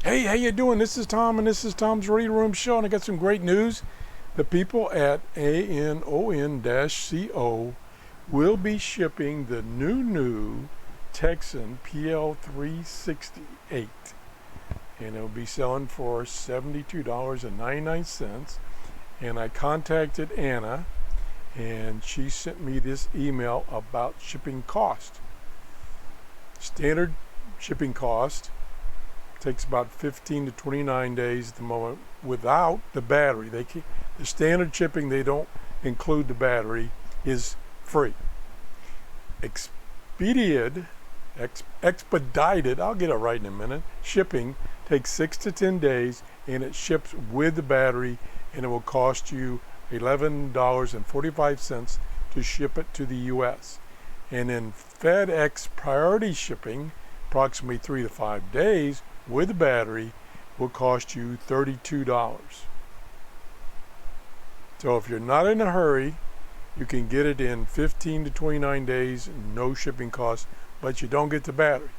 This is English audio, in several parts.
Hey, how you doing? This is Tom, and this is Tom's Radio Room Show, and I got some great news. The people at ANON-CO will be shipping the new Tecsun Pl-368, and it'll be selling for $72.99. And I contacted Anna, and she sent me this email about shipping cost. Standard shipping cost takes about 15 to 29 days at the moment without the battery. The standard shipping, they don't include the battery, is free. Expedited, I'll get it right in a minute, shipping takes 6 to 10 days, and it ships with the battery, and it will cost you $11.45 to ship it to the US. And in FedEx priority shipping, approximately 3 to 5 days with the battery, will cost you $32. So if you're not in a hurry, you can get it in 15 to 29 days, no shipping costs, but you don't get the battery.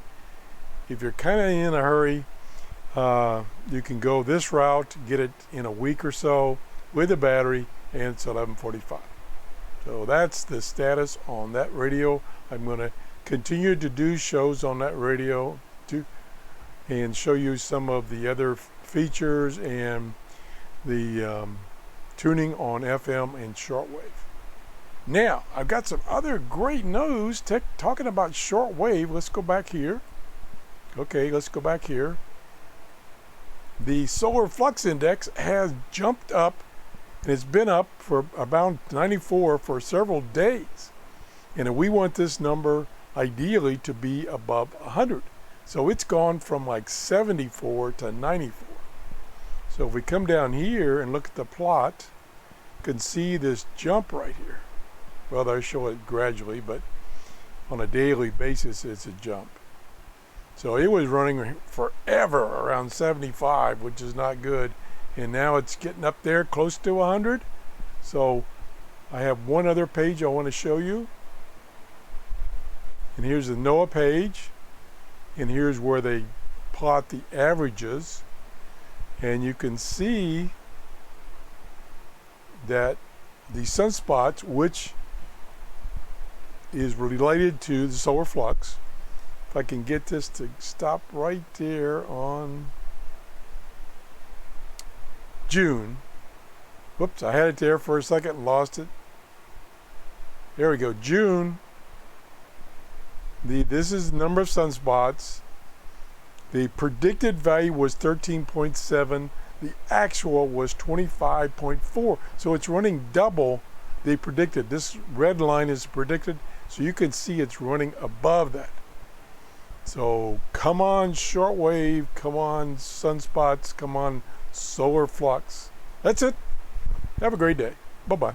If you're kind of in a hurry, you can go this route, get it in a week or so with the battery, and it's $11.45. So that's the status on that radio. I'm going to continue to do shows on that radio and show you some of the other features and the tuning on FM and shortwave. Now, I've got some other great news talking about shortwave. Let's go back here. Okay, let's go back here. The solar flux index has jumped up, and it's been up for about 94 for several days. And we want this number ideally to be above 100. So it's gone from like 74 to 94. So if we come down here and look at the plot, you can see this jump right here. Well, I show it gradually, but on a daily basis, it's a jump. So it was running forever around 75, which is not good. And now it's getting up there close to 100. So I have one other page I want to show you. And here's the NOAA page. And here's where they plot the averages. And you can see that the sunspots, which is related to the solar flux, if I can get this to stop right there on June. Whoops, I had it there for a second and lost it. There we go, June. This is the number of sunspots. The predicted value was 13.7. The actual was 25.4. So it's running double the predicted. This red line is predicted, so you can see it's running above that. So come on shortwave, come on sunspots, come on solar flux. That's it. Have a great day. Bye-bye.